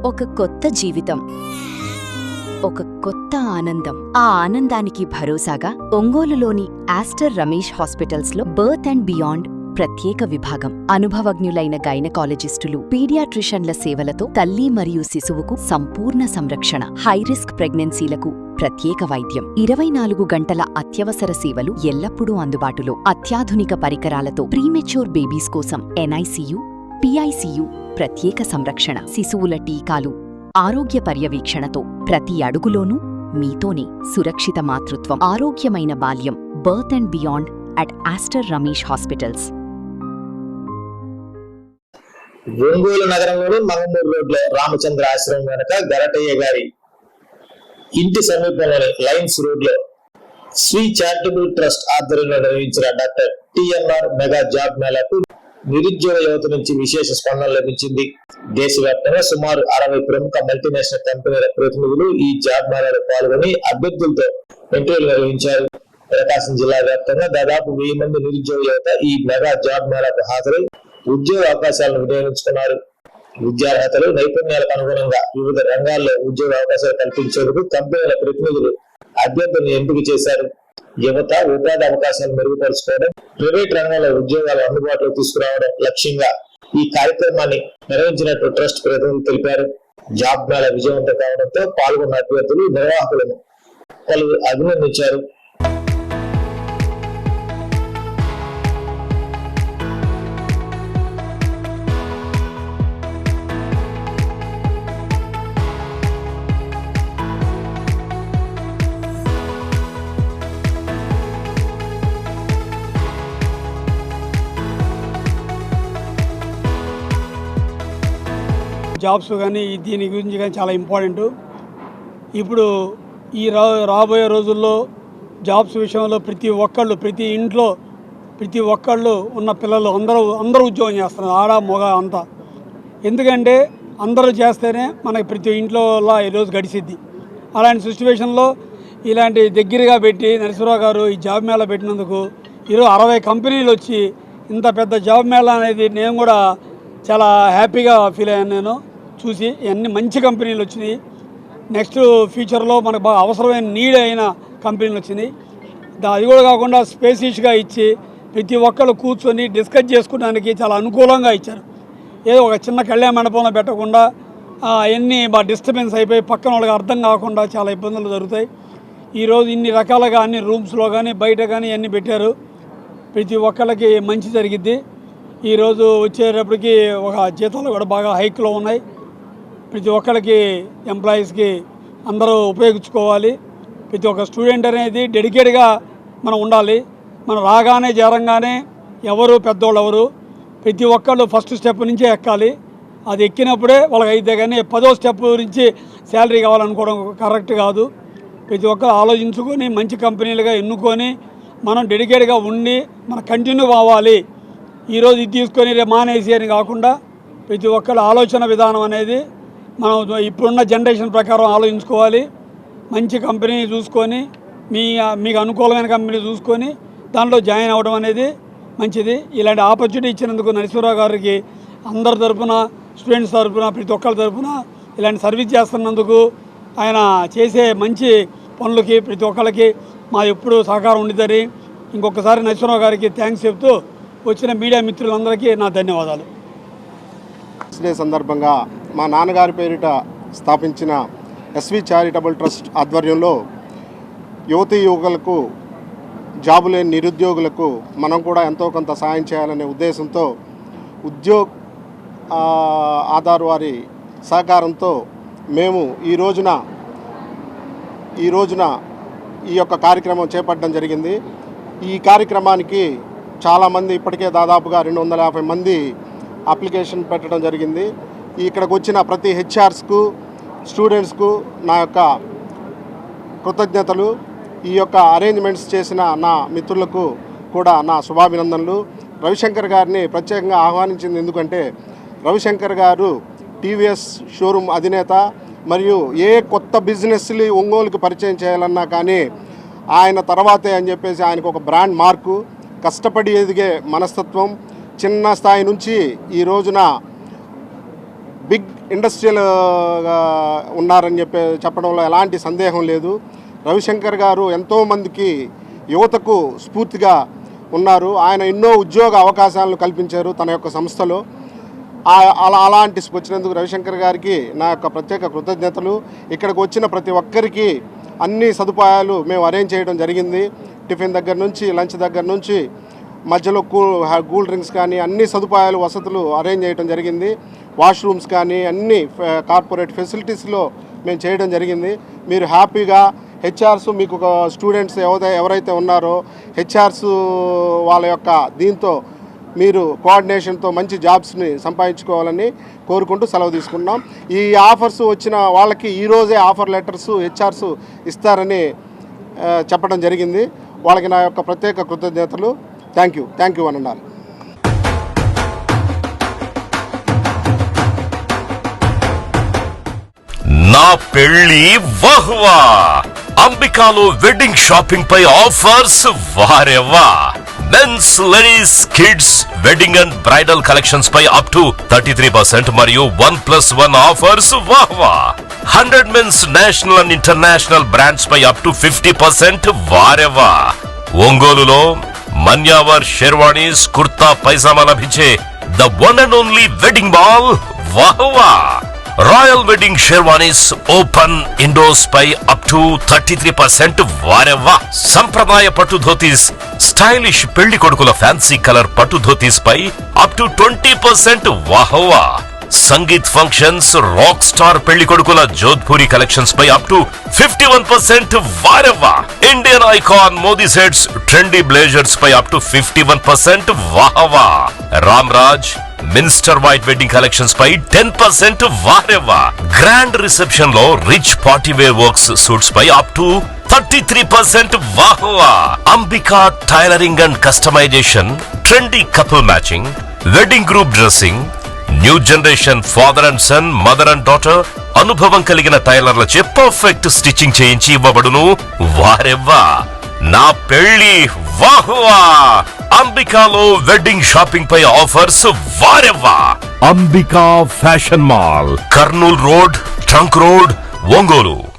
ఒక కొత్త జీవితం, ఒక కొత్త ఆనందం. ఆ ఆనందానికి భరోసాగా ఒంగోలులోని ఆస్టర్ రమేష్ హాస్పిటల్స్లో బర్త్ అండ్ బియాండ్ ప్రత్యేక విభాగం. అనుభవజ్ఞులైన గైనకాలజిస్టులు, పీడియాట్రిషన్ల సేవలతో తల్లి మరియు శిశువుకు సంపూర్ణ సంరక్షణ. హైరిస్క్ ప్రెగ్నెన్సీలకు ప్రత్యేక వైద్యం. 24 గంటల అత్యవసర సేవలు ఎల్లప్పుడూ అందుబాటులో. అత్యాధునిక పరికరాలతో ప్రీమెచ్యూర్ బేబీస్ కోసం ఎన్ఐసియు, పిఐసియు ప్రత్యేక సంరక్షణ. శిశువుల టీకాలు, ఆరోగ్య పర్యవేక్షణతో ప్రతి అడుగులోనూ మీతోనే సురక్షిత మాతృత్వం, ఆరోగ్యమైన బాల్యం. Birth and beyond at Aster Ramesh hospitals. Ongole నగరంలోని మంగమూరు రోడ్లో రామచంద్ర ఆశ్రమం వెనక గరటయ్య గారి ఇంటి సమీపంలోని లైన్స్ రోడ్లో శ్రీ చారిటబుల్ ట్రస్ట్ ఆధ్వర్యంలో నిర్వహించిన డాక్టర్ టిఎన్ఆర్ మెగా జాబ్ మేళాకు నిరుద్యోగ యువత నుంచి విశేష స్పందన లభించింది. దేశవ్యాప్తంగా సుమారు 60 ప్రముఖ మల్టీనేషనల్ కంపెనీల ప్రతినిధులు ఈ జాబ్ మేళాలో పాల్గొని అభ్యర్థులతో ఇంటర్వ్యూలు నిర్వహించారు. ప్రకాశం జిల్లా వ్యాప్తంగా దాదాపు 1000 మంది నిరుద్యోగ యువత ఈ మెగా జాబ్ మేళాకు హాజరై ఉద్యోగ అవకాశాలను వినియోగించుకున్నారు. విద్యార్హతలు, నైపుణ్యాలకు అనుగుణంగా వివిధ రంగాల్లో ఉద్యోగ అవకాశాలు కల్పించేందుకు కంపెనీల ప్రతినిధులు అభ్యర్థులను ఎంపిక చేశారు. యువత ఉపాధి అవకాశాలు మెరుగుపరుచుకోవడం, ప్రైవేట్ రంగంలో ఉద్యోగాలు అందుబాటులో తీసుకురావడం లక్ష్యంగా ఈ కార్యక్రమాన్ని నిర్వహించినట్టు ట్రస్ట్ ప్రతినిధులు తెలిపారు. జాబ్ మేళా విజయవంతం కావడంతో పాల్గొన్న అభ్యర్థులు నిర్వాహకులను పలువురు అభినందించారు. జాబ్స్ కానీ దీని గురించి కానీ చాలా ఇంపార్టెంట్. ఇప్పుడు ఈ రాబోయే రోజుల్లో జాబ్స్ విషయంలో ప్రతి ఇంట్లో ప్రతి ఒక్కళ్ళు ఉన్న పిల్లలు అందరూ ఉద్యోగం చేస్తున్నారు, ఆడ మగ అంతా. ఎందుకంటే అందరూ చేస్తేనే మనకి ప్రతి ఇంట్లో ఈరోజు గడిచిద్ది. అలాంటి సిచ్యువేషన్లో ఇలాంటి దగ్గరగా పెట్టి నరసింహరావు గారు ఈ జాబ్ మేళా పెట్టినందుకు ఈరోజు 60 కంపెనీలు వచ్చి ఇంత పెద్ద జాబ్ మేళా అనేది నేను కూడా చాలా హ్యాపీగా ఫీల్ అయ్యాను. నేను చూసి అన్ని మంచి కంపెనీలు వచ్చినాయి. నెక్స్ట్ ఫ్యూచర్లో మనకు బాగా అవసరమైన నీడ్ అయిన కంపెనీలు వచ్చినాయి. అది కూడా కాకుండా స్పేసిష్గా ఇచ్చి ప్రతి ఒక్కళ్ళు కూర్చొని డిస్కస్ చేసుకోవడానికి చాలా అనుకూలంగా ఇచ్చారు. ఏదో ఒక చిన్న కళ్యాణ మండపంలో పెట్టకుండా అవన్నీ బాగా డిస్టర్బెన్స్ అయిపోయి పక్కన వాళ్ళకి అర్థం కాకుండా చాలా ఇబ్బందులు జరుగుతాయి. ఈరోజు ఇన్ని రకాలుగా అన్ని రూమ్స్లో కానీ బయట కానీ అన్నీ పెట్టారు. ప్రతి ఒక్కళ్ళకి మంచి జరిగిద్ది. ఈరోజు వచ్చేటప్పటికి ఒక జీతాలు కూడా బాగా హైక్లో ఉన్నాయి. ప్రతి ఒక్కరికి ఎంప్లాయీస్కి అందరూ ఉపయోగించుకోవాలి. ప్రతి ఒక్క స్టూడెంట్ అనేది డెడికేట్గా మనం ఉండాలి. మనం రాగానే చేరంగానే ఎవరు పెద్దోళ్ళు ఎవరు ప్రతి ఒక్కళ్ళు ఫస్ట్ స్టెప్ నుంచే ఎక్కాలి. అది ఎక్కినప్పుడే వాళ్ళకి అయితే కానీ 10వ స్టెప్ నుంచి శాలరీ కావాలనుకోవడం కరెక్ట్ కాదు. ప్రతి ఒక్కరు ఆలోచించుకొని మంచి కంపెనీలుగా ఎన్నుకొని మనం డెడికేట్గా ఉండి మనం కంటిన్యూ అవ్వాలి. ఈరోజు ఇది తీసుకొని రేపు మానేసి అని కాకుండా ప్రతి ఒక్కరి ఆలోచన విధానం అనేది మనం ఇప్పుడున్న జనరేషన్ ప్రకారం ఆలోచించుకోవాలి. మంచి కంపెనీ చూసుకొని మీకు అనుకూలమైన కంపెనీ చూసుకొని దాంట్లో జాయిన్ అవ్వడం అనేది మంచిది. ఇలాంటి ఆపర్చునిటీ ఇచ్చినందుకు నరసింహరావు గారికి అందరి తరఫున, స్టూడెంట్స్ తరఫున, ప్రతి ఒక్కరి తరఫున ఇలాంటి సర్వీస్ చేస్తున్నందుకు, ఆయన చేసే మంచి పనులకి ప్రతి ఒక్కరికి మా ఎప్పుడు సహకారం ఉండిద్దని ఇంకొకసారి నరసింహరావు గారికి థ్యాంక్స్ చెప్తూ వచ్చిన మీడియా మిత్రులందరికీ నా ధన్యవాదాలు. డే సందర్భంగా మా నాన్నగారి పేరిట స్థాపించిన ఎస్వి చారిటబుల్ ట్రస్ట్ ఆధ్వర్యంలో యువతీ యువకులకు, జాబు లేని నిరుద్యోగులకు మనం కూడా ఎంతో కొంత సాయం చేయాలనే ఉద్దేశంతో ఉద్యోగ్ ఆధార్ వారి సహకారంతో మేము ఈ రోజున ఈ యొక్క కార్యక్రమం చేపట్టడం జరిగింది. ఈ కార్యక్రమానికి చాలామంది ఇప్పటికే దాదాపుగా 250 మంది అప్లికేషన్ పెట్టడం జరిగింది. ఇక్కడికి వచ్చిన ప్రతి హెచ్ఆర్స్కు, స్టూడెంట్స్కు నా యొక్క కృతజ్ఞతలు. ఈ యొక్క అరేంజ్మెంట్స్ చేసిన నా మిత్రులకు కూడా నా శుభాభినందనలు. రవిశంకర్ గారిని ప్రత్యేకంగా ఆహ్వానించింది ఎందుకంటే రవిశంకర్ గారు టీవీఎస్ షోరూమ్ అధినేత. మరియు ఏ కొత్త బిజినెస్ని ఒంగోలుకు పరిచయం చేయాలన్నా కానీ ఆయన తర్వాతే అని చెప్పేసి ఆయనకు ఒక బ్రాండ్ మార్కు, కష్టపడి ఎదిగే మనస్తత్వం, చిన్న స్థాయి నుంచి ఈ రోజున బిగ్ ఇండస్ట్రియల్ ఉన్నారని చెప్పడంలో ఎలాంటి సందేహం లేదు. రవిశంకర్ గారు ఎంతోమందికి యువతకు స్ఫూర్తిగా ఉన్నారు. ఆయన ఎన్నో ఉద్యోగ అవకాశాలను కల్పించారు తన యొక్క సంస్థలో. అలాంటి వచ్చినందుకు రవిశంకర్ గారికి నా యొక్క ప్రత్యేక కృతజ్ఞతలు. ఇక్కడికి వచ్చిన ప్రతి ఒక్కరికి అన్ని సదుపాయాలు మేము అరేంజ్ చేయడం జరిగింది. టిఫిన్ దగ్గర నుంచి, లంచ్ దగ్గర నుంచి, మధ్యలో కూల్ డ్రింక్స్ కానీ అన్ని సదుపాయాలు, వసతులు అరేంజ్ చేయడం జరిగింది. వాష్రూమ్స్ కానీ అన్ని కార్పొరేట్ ఫెసిలిటీస్లో మేము చేయడం జరిగింది. మీరు హ్యాపీగా హెచ్ఆర్స్, మీకు స్టూడెంట్స్ ఎవరైతే ఉన్నారో హెచ్ఆర్స్ వాళ్ళ యొక్క దీంతో మీరు కోఆర్డినేషన్తో మంచి జాబ్స్ని సంపాదించుకోవాలని కోరుకుంటూ సెలవు తీసుకున్నాం. ఈ ఆఫర్స్ వచ్చిన వాళ్ళకి ఈరోజే ఆఫర్ లెటర్స్ హెచ్ఆర్స్ ఇస్తారని చెప్పడం జరిగింది. వాళ్ళకి నా యొక్క ప్రత్యేక కృతజ్ఞతలు. థ్యాంక్ యూ అని అన్నారు. నా పెళ్లి వహ్వా అంబికాలో వెడ్డింగ్ షాపింగ్ పై ఆఫర్స్ వారెవ్వా. Mens, ladies, kids wedding and bridal collections పై అప్ టు 33% మరియు 1+1 ఆఫర్స్ వాహ్వా. 100 mens national and international brands పై అప్ టు 50% వారెవ్వా. ఒంగోలులో మన్యావర్ షెర్వాణీస్, కుర్తా పైజామా లభించే the one and only wedding mall వాహ్వా. Royal wedding sherwanis open indoors పై అప్ టు 33% వారెవ్వా. సంప్రదాయ పట్టు ధోతీస్, స్టైలిష్ పెళ్లి కొడుకుల ఫ్యాన్సీ కలర్ పట్టు ధోతీస్ పై అప్ టు 20% వాహ్వా. సంగీత్ ఫంక్షన్స్, రాక్ స్టార్ పెళ్లి కొడుకుల జోధ్పూరి కలెక్షన్స్ పై అప్ టు 51% వారెవ్వా. Indian icon Modi sets, trendy blazers పై అప్ టు 51% వాహ్వా. Ram Raj minister white wedding collections పై 10% వారెవ్వా. గ్రాండ్ రిసెప్షన్ లో rich party wear works suits పై అప్ టు 33% వాహ్వా. Ambika tailoring and customisation, trendy couple matching, wedding group dressing, new generation father and son, mother and daughter అనుభవం కలిగిన టైలర్లచే perfect stitching చేయించి ఇవ్వబడును వారెవ్వా. నా పెళ్లి వాహ్వా. అంబికాలో వెడ్డింగ్ షాపింగ్ పై ఆఫర్స్ వారెవ్వా. Ambika fashion mall, Kurnool road, trunk road, Ongole.